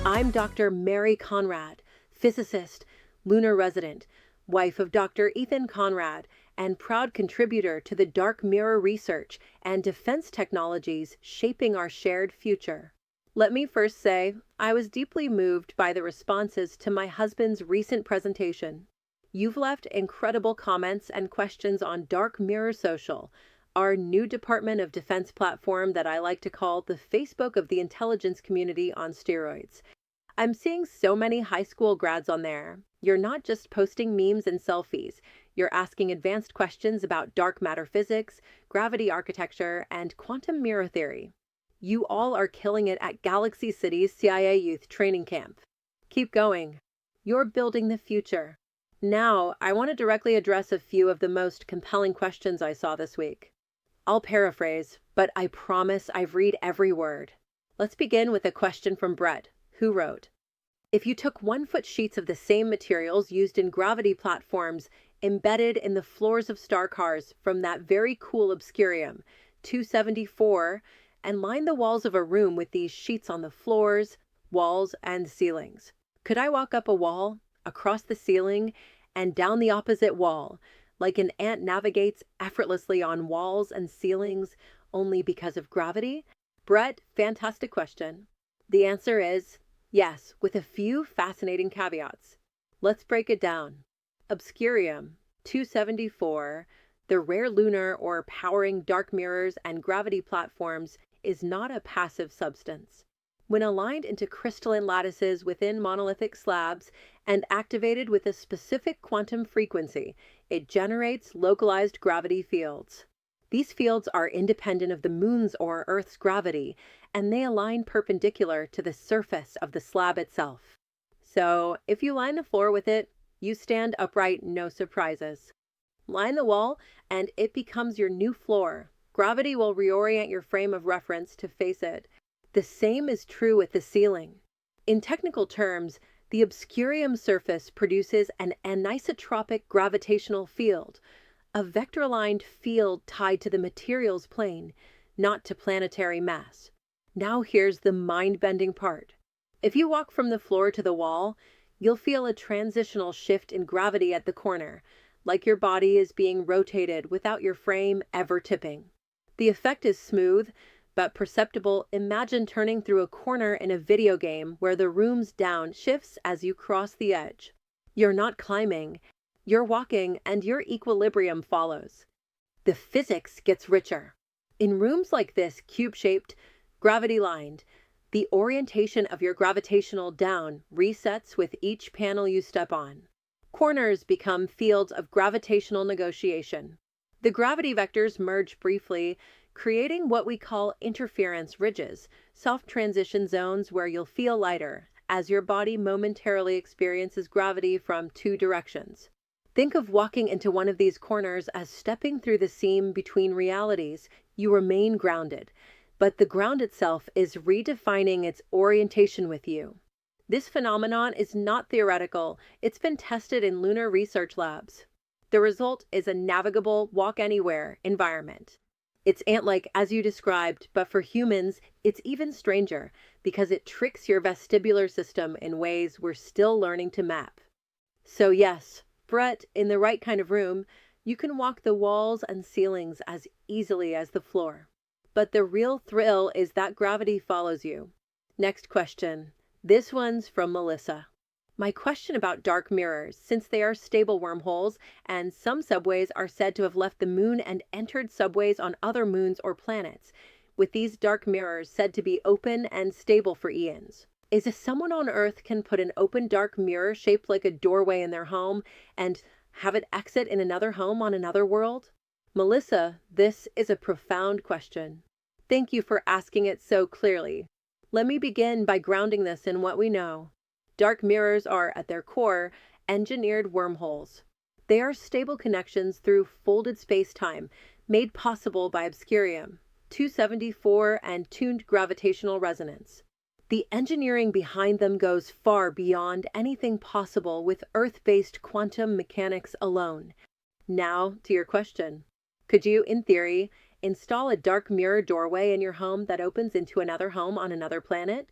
I'm Dr. Mary Conrad, physicist, lunar resident, wife of Dr. Ethan Conrad, and proud contributor to the Dark Mirror research and defense technologies shaping our shared future. Let me first say, I was deeply moved by the responses to my husband's recent presentation. You've left incredible comments and questions on Dark Mirror Social, our new Department of Defense platform that I like to call the Facebook of the intelligence community on steroids. I'm seeing so many high school grads on there. You're not just posting memes and selfies. You're asking advanced questions about dark matter physics, gravity architecture, and quantum mirror theory. You all are killing it at Galaxy City's CIA Youth Training Camp. Keep going. You're building the future. Now, I want to directly address a few of the most compelling questions I saw this week. I'll paraphrase, but I promise I've read every word. Let's begin with a question from Brett, who wrote, if you took 1-foot sheets of the same materials used in gravity platforms embedded in the floors of star cars from that very cool Obscurium, 274, and lined the walls of a room with these sheets on the floors, walls, and ceilings, could I walk up a wall, across the ceiling, and down the opposite wall, like an ant navigates effortlessly on walls and ceilings only because of gravity? Brett, fantastic question. The answer is yes, with a few fascinating caveats. Let's break it down. Obscurium, 274, the rare lunar or powering dark mirrors and gravity platforms, is not a passive substance. When aligned into crystalline lattices within monolithic slabs and activated with a specific quantum frequency, it generates localized gravity fields. These fields are independent of the moon's or Earth's gravity, and they align perpendicular to the surface of the slab itself. So, if you line the floor with it, you stand upright, no surprises. Line the wall, and it becomes your new floor. Gravity will reorient your frame of reference to face it. The same is true with the ceiling. In technical terms, the Obscurium surface produces an anisotropic gravitational field, a vector-aligned field tied to the material's plane, not to planetary mass. Now here's the mind-bending part. If you walk from the floor to the wall, you'll feel a transitional shift in gravity at the corner, like your body is being rotated without your frame ever tipping. The effect is smooth, but perceptible. Imagine turning through a corner in a video game where the room's down shifts as you cross the edge. You're not climbing, you're walking, and your equilibrium follows. The physics gets richer. In rooms like this, cube-shaped, gravity-lined, the orientation of your gravitational down resets with each panel you step on. Corners become fields of gravitational negotiation. The gravity vectors merge briefly, creating what we call interference ridges, soft transition zones where you'll feel lighter as your body momentarily experiences gravity from two directions. Think of walking into one of these corners as stepping through the seam between realities. You remain grounded, but the ground itself is redefining its orientation with you. This phenomenon is not theoretical. It's been tested in lunar research labs. The result is a navigable, walk-anywhere environment. It's ant-like as you described, but for humans, it's even stranger because it tricks your vestibular system in ways we're still learning to map. So yes, Brett, in the right kind of room, you can walk the walls and ceilings as easily as the floor. But the real thrill is that gravity follows you. Next question. This one's from Melissa. My question about dark mirrors, since they are stable wormholes, and some subways are said to have left the moon and entered subways on other moons or planets, with these dark mirrors said to be open and stable for eons. Is it someone on Earth can put an open dark mirror shaped like a doorway in their home and have it exit in another home on another world? Melissa, this is a profound question. Thank you for asking it so clearly. Let me begin by grounding this in what we know. Dark mirrors are, at their core, engineered wormholes. They are stable connections through folded space-time, made possible by Obscurium, 274, and tuned gravitational resonance. The engineering behind them goes far beyond anything possible with Earth-based quantum mechanics alone. Now, to your question. Could you, in theory, install a dark mirror doorway in your home that opens into another home on another planet?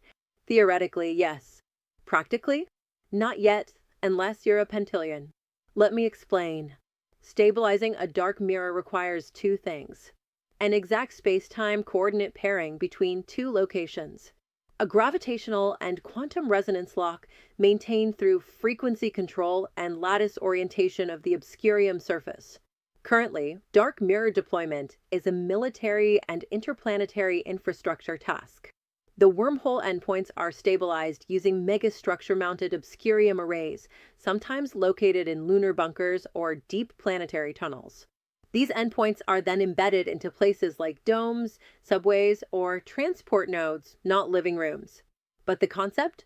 Theoretically, yes. Practically? Not yet, unless you're a pentillion. Let me explain. Stabilizing a dark mirror requires two things: an exact space-time coordinate pairing between two locations, a gravitational and quantum resonance lock maintained through frequency control and lattice orientation of the obscurium surface. Currently, dark mirror deployment is a military and interplanetary infrastructure task. The wormhole endpoints are stabilized using megastructure-mounted obscurium arrays, sometimes located in lunar bunkers or deep planetary tunnels. These endpoints are then embedded into places like domes, subways, or transport nodes, not living rooms. But the concept?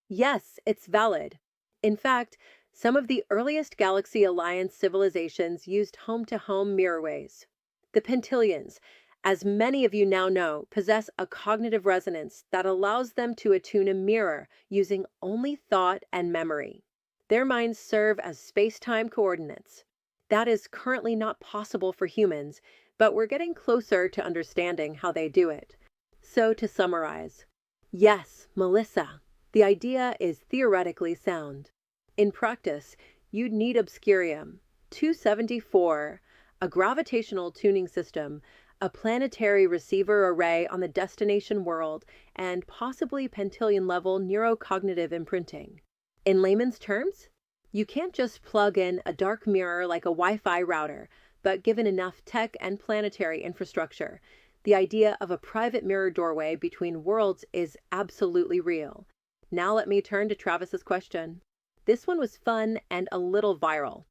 Yes, it's valid. In fact, some of the earliest Galaxy Alliance civilizations used home-to-home mirrorways. The pentillions, as many of you now know, possess a cognitive resonance that allows them to attune a mirror using only thought and memory. Their minds serve as space-time coordinates. That is currently not possible for humans, but we're getting closer to understanding how they do it. So to summarize, yes, Melissa, the idea is theoretically sound. In practice, you'd need obscurium, 274, a gravitational tuning system, a planetary receiver array on the destination world, and possibly pentillion-level neurocognitive imprinting. In layman's terms, you can't just plug in a dark mirror like a Wi-Fi router, but given enough tech and planetary infrastructure, the idea of a private mirror doorway between worlds is absolutely real. Now let me turn to Travis's question. This one was fun and a little viral.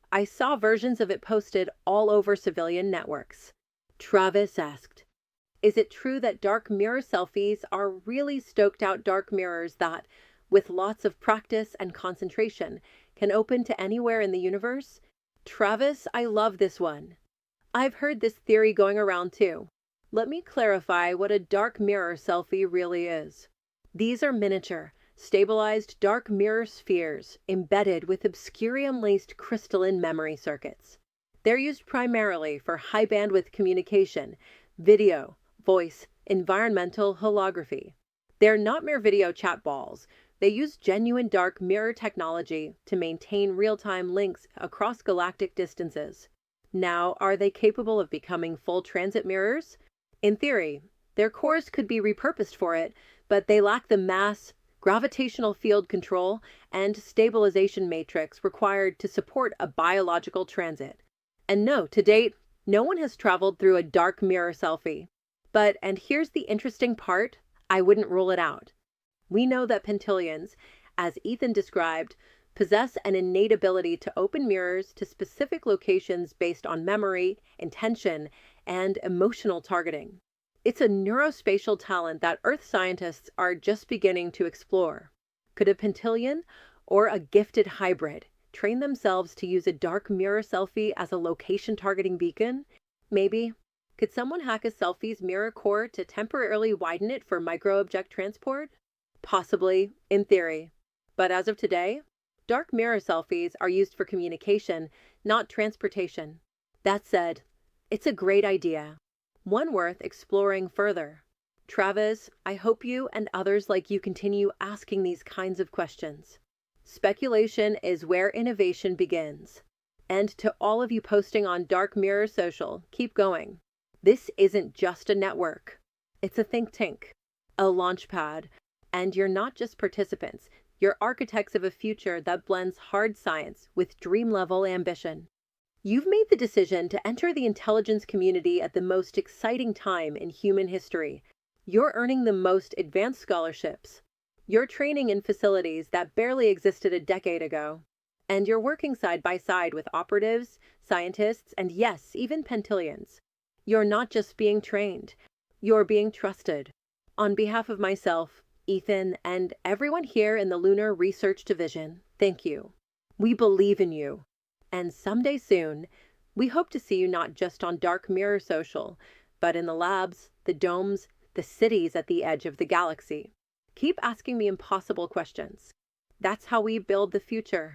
I saw versions of it posted all over civilian networks. Travis asked, is it true that dark mirror selfies are really stoked out dark mirrors that, with lots of practice and concentration, can open to anywhere in the universe? Travis, I love this one. I've heard this theory going around too. Let me clarify what a dark mirror selfie really is. These are miniature, stabilized dark mirror spheres embedded with obscurium-laced crystalline memory circuits. They're used primarily for high bandwidth communication, video, voice, environmental holography. They're not mere video chat balls. They use genuine dark mirror technology to maintain real-time links across galactic distances. Now, are they capable of becoming full transit mirrors? In theory, their cores could be repurposed for it, but they lack the mass, gravitational field control, and stabilization matrix required to support a biological transit. And no, to date, no one has traveled through a dark mirror selfie. But, and here's the interesting part, I wouldn't rule it out. We know that pentillions, as Ethan described, possess an innate ability to open mirrors to specific locations based on memory, intention, and emotional targeting. It's a neurospatial talent that Earth scientists are just beginning to explore. Could a pentillion, or a gifted hybrid, train themselves to use a dark mirror selfie as a location targeting beacon? Maybe. Could someone hack a selfie's mirror core to temporarily widen it for micro-object transport? Possibly, in theory. But as of today, dark mirror selfies are used for communication, not transportation. That said, it's a great idea, one worth exploring further. Travis, I hope you and others like you continue asking these kinds of questions. Speculation is where innovation begins. And to all of you posting on Dark Mirror Social, keep going. This isn't just a network. It's a think tank, a launch pad, and you're not just participants, you're architects of a future that blends hard science with dream-level ambition. You've made the decision to enter the intelligence community at the most exciting time in human history. You're earning the most advanced scholarships. You're training in facilities that barely existed a decade ago. And you're working side by side with operatives, scientists, and yes, even pentillions. You're not just being trained, you're being trusted. On behalf of myself, Ethan, and everyone here in the Lunar Research Division, thank you. We believe in you. And someday soon, we hope to see you not just on Dark Mirror Social, but in the labs, the domes, the cities at the edge of the galaxy. Keep asking me impossible questions. That's how we build the future.